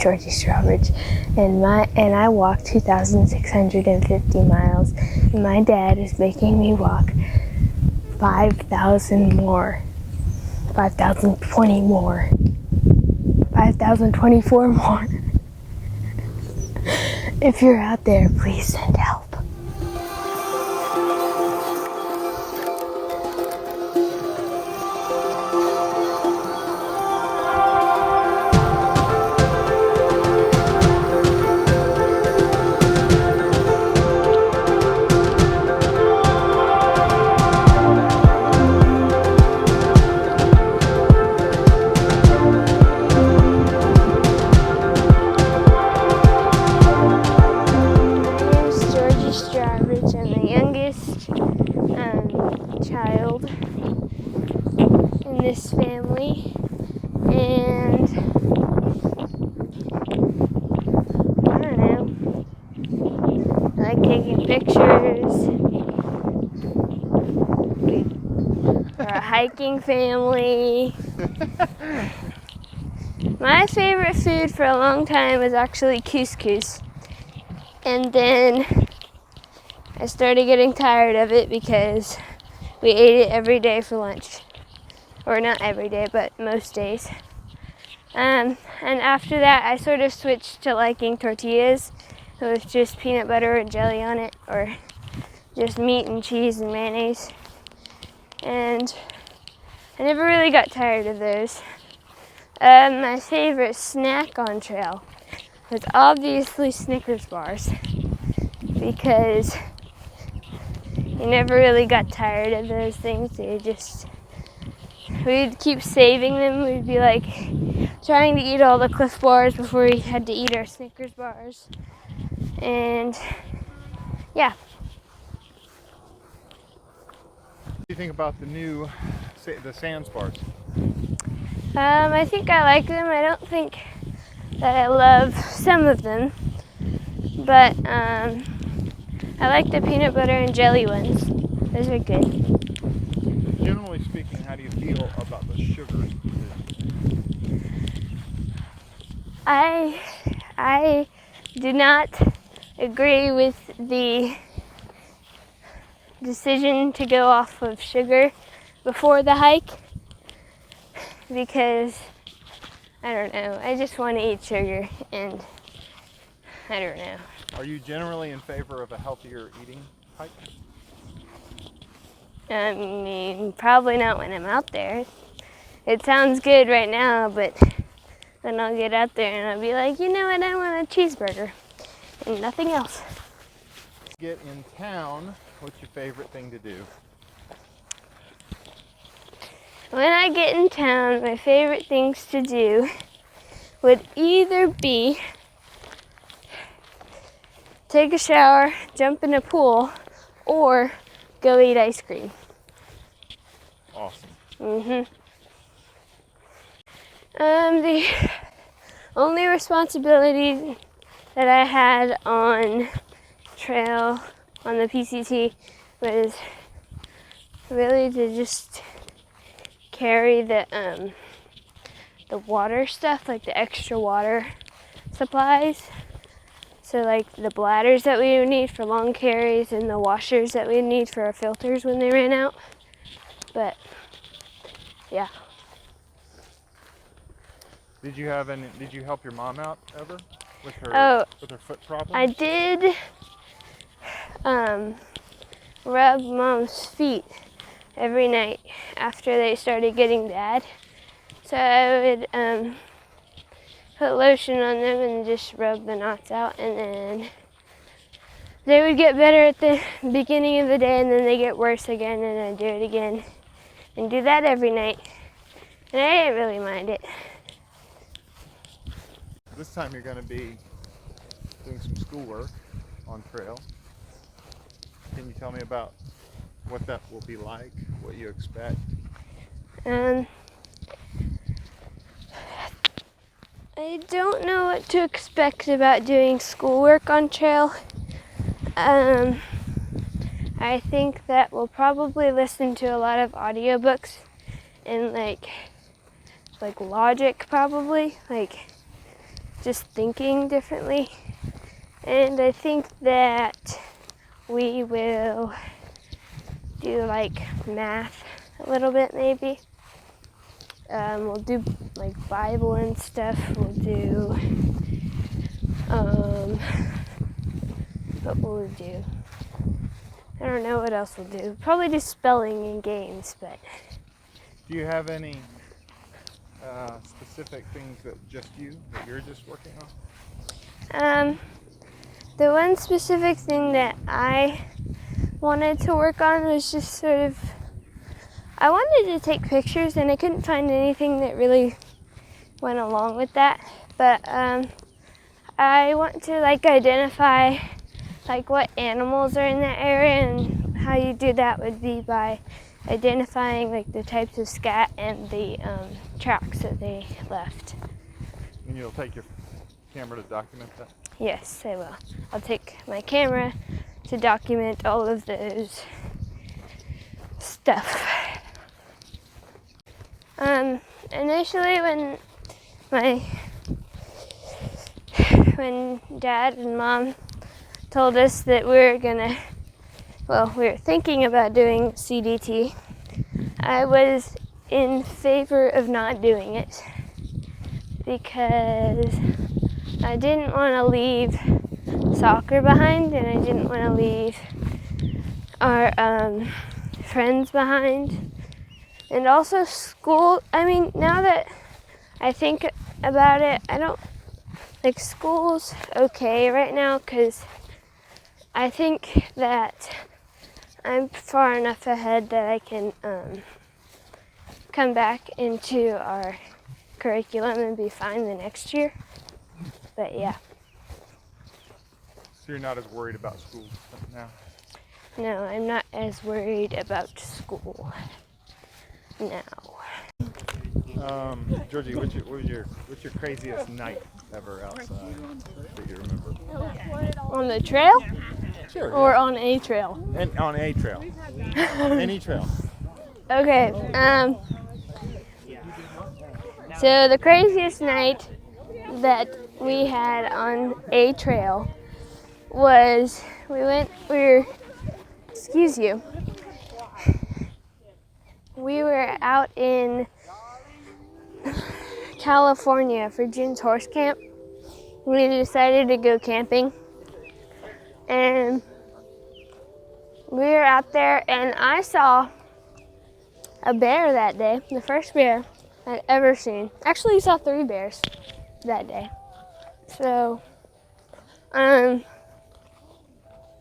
Georgie Strawbridge, and I walked 2,650 miles, and my dad is making me walk 5,000 more, 5,020 more, 5,024 more. If you're out there, please send help. I'm the youngest child in this family, and I don't know, I like taking pictures. We're a hiking family. My favorite food for a long time was actually couscous, and then I started getting tired of it because we ate it every day for lunch. Or not every day, but most days. And after that, I sort of switched to liking tortillas with just peanut butter and jelly on it, or just meat and cheese and mayonnaise. And I never really got tired of those. My favorite snack on trail was obviously Snickers bars, because you never really got tired of those things. We'd keep saving them. We'd be like trying to eat all the Cliff bars before we had to eat our Snickers bars. And yeah. What do you think about the Sans bars? I think I like them. I don't think that I love some of them, but I like the peanut butter and jelly ones. Those are good. Generally speaking, how do you feel about the sugars? I do not agree with the decision to go off of sugar before the hike, because I don't know, I just want to eat sugar, and I don't know. Are you generally in favor of a healthier eating hike? I mean, probably not when I'm out there. It sounds good right now, but then I'll get out there and I'll be like, you know what, I want a cheeseburger and nothing else. Get in town, what's your favorite thing to do? When I get in town, my favorite things to do would either be take a shower, jump in a pool, or go eat ice cream. Awesome. The only responsibility that I had on trail on the PCT was really to just carry the water stuff, like the extra water supplies. So like the bladders that we would need for long carries and the washers that we would need for our filters when they ran out. But yeah. Did you help your mom out ever with her foot problem? I did rub Mom's feet every night after they started getting bad. So I would put lotion on them and just rub the knots out, and then they would get better at the beginning of the day, and then they get worse again, and I'd do it again and do that every night, and I didn't really mind it. This time you're going to be doing some schoolwork on trail. Can you tell me about what that will be like, what you expect? I don't know what to expect about doing schoolwork on trail. I think that we'll probably listen to a lot of audiobooks and like logic probably. Like just thinking differently. And I think that we will do like math a little bit maybe. We'll do like Bible and stuff. We'll do, what will we do? I don't know what else we'll do. Probably do spelling and games, but. Do you have any specific things that you're just working on? The one specific thing that I wanted to work on was just sort of, I wanted to take pictures and I couldn't find anything that really went along with that. But I want to like identify like what animals are in that area, and how you do that would be by identifying like the types of scat and the tracks that they left. And you'll take your camera to document that? Yes, I will. I'll take my camera to document all of those stuff. Initially when Dad and Mom told us that we were thinking about doing CDT, I was in favor of not doing it because I didn't want to leave soccer behind, and I didn't want to leave our friends behind, and also school. I mean, now that I think about it, I don't like school's okay right now because I think that I'm far enough ahead that I can come back into our curriculum and be fine the next year. But yeah. So you're not as worried about school now? No, I'm not as worried about school now. Georgie, what's your craziest night ever outside that you remember? On the trail? Sure. Or yeah. on a trail? And on a trail. Any trail. Okay. So the craziest night that we had on a trail was we were out in California for June's horse camp. We decided to go camping, and we were out there, and I saw a bear that day, the first bear I'd ever seen. Actually, I saw 3 bears that day. So, I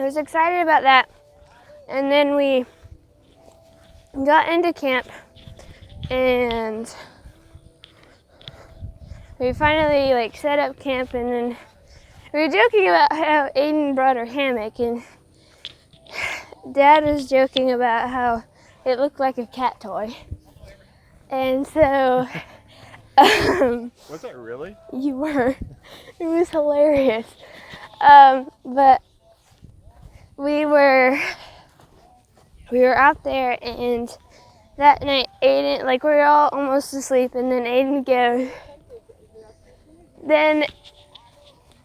was excited about that. And then we got into camp, and we finally like set up camp, and then we were joking about how Aiden brought her hammock, and Dad was joking about how it looked like a cat toy. And so was it really? You were. It was hilarious. But we were out there, and that night Aiden, like we were all almost asleep, and then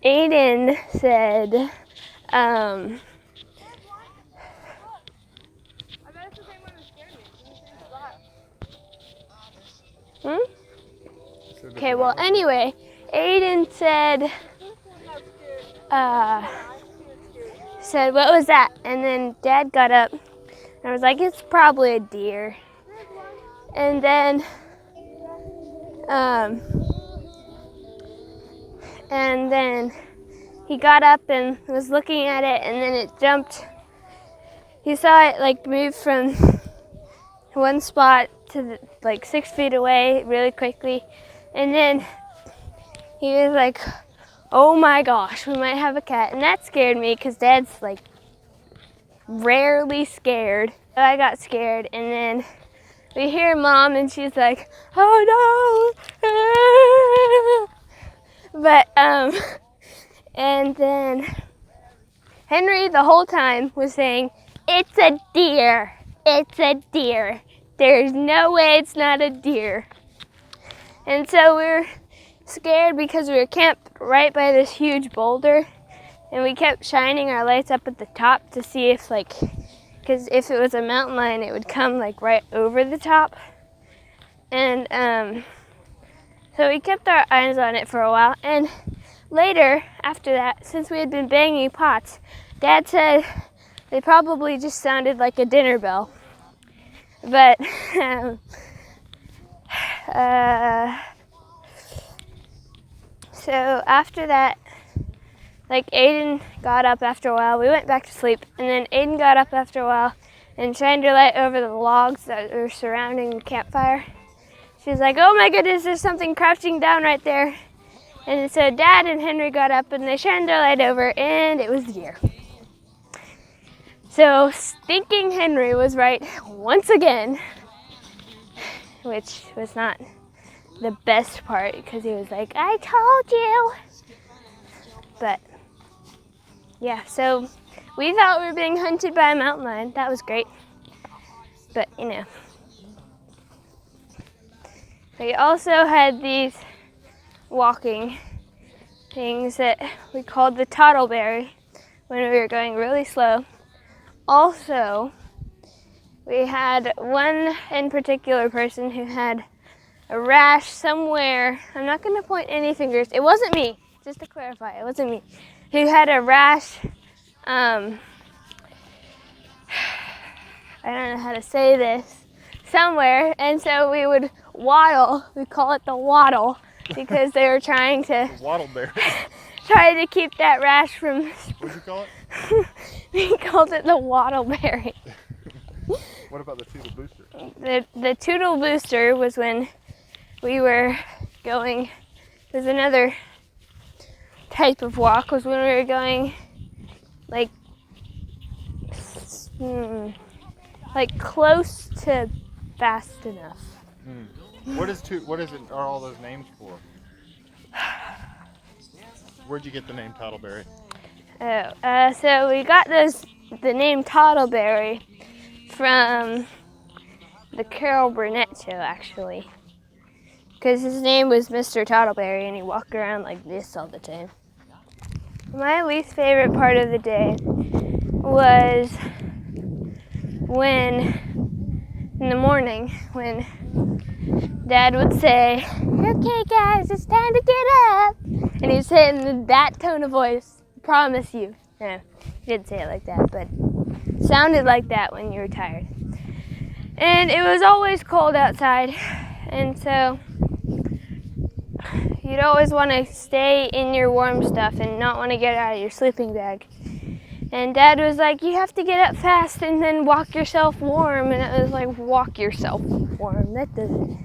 Aiden said, Okay, well, anyway, Aiden said, what was that? And then Dad got up, and I was like, it's probably a deer. And then, he got up and was looking at it, and then it jumped. He saw it like move from one spot to like 6 feet away really quickly, and then he was like, oh my gosh, we might have a cat. And that scared me because Dad's like rarely scared. I got scared, and then we hear Mom, and she's like, oh no. But and then Henry the whole time was saying, it's a deer, it's a deer. There's no way it's not a deer. And so scared because we were camped right by this huge boulder, and we kept shining our lights up at the top to see if, like, because if it was a mountain lion, it would come like right over the top. And so we kept our eyes on it for a while. And later, after that, since we had been banging pots, Dad said they probably just sounded like a dinner bell. But so after that, like, Aiden got up after a while. We went back to sleep, and then Aiden got up after a while and shined her light over the logs that were surrounding the campfire. She was like, "Oh my goodness, there's something crouching down right there." And so Dad and Henry got up and they shined their light over, and it was deer. So stinking Henry was right once again, which was not the best part because he was like, "I told you." But yeah, so we thought we were being hunted by a mountain lion. That was great. But, you know. We also had these walking things that we called the Toddlebury when we were going really slow. Also, we had one in particular person who had a rash somewhere. I'm not going to point any fingers. It wasn't me. Just to clarify, it wasn't me. Who had a rash, I don't know how to say this, somewhere, and so we would waddle, we call it the waddle, because they were trying to Waddlebury. try to keep that rash from... What'd you call it? We called it the Waddlebury. What about the Toodle Booster? The Toodle Booster was when we were going, there's another type of walk, was when we were going like close to fast enough. What is it are all those names for? Where'd you get the name Toddlebury? So we got the name Toddlebury from the Carol Burnett show, actually, because his name was Mr. Toddlebury and he walked around like this all the time. My least favorite part of the day was in the morning, when Dad would say, "Okay guys, it's time to get up." And he'd say it in that tone of voice, promise you. No, he didn't say it like that, but it sounded like that when you were tired. And it was always cold outside, and so you'd always want to stay in your warm stuff and not want to get out of your sleeping bag. And Dad was like, "You have to get up fast and then walk yourself warm." And it was like, walk yourself warm? That doesn't...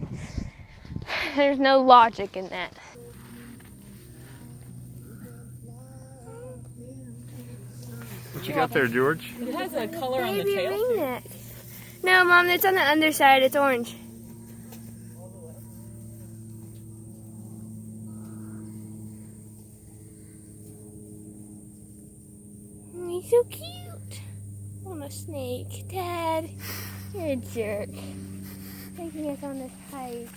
There's no logic in that. What you got there, George? It has a color on the Maybe tail. ringneck. No, Mom, it's on the underside. It's orange. He's so cute. On a snake. Dad, you're a jerk. Taking us on this hike.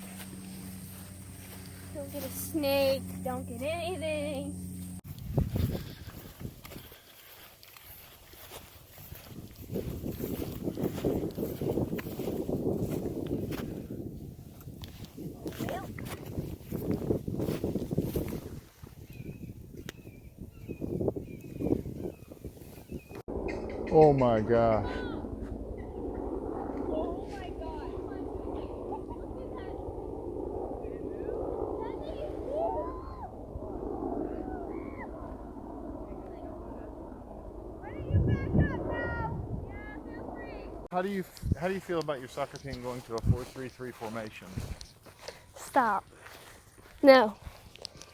Don't get a snake. Don't get anything. Oh my gosh. Oh my God. How do you feel about your soccer team going to a 4-3-3 formation? Stop. No.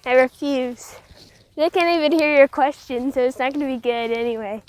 I refuse. They can't even hear your question, so it's not going to be good anyway.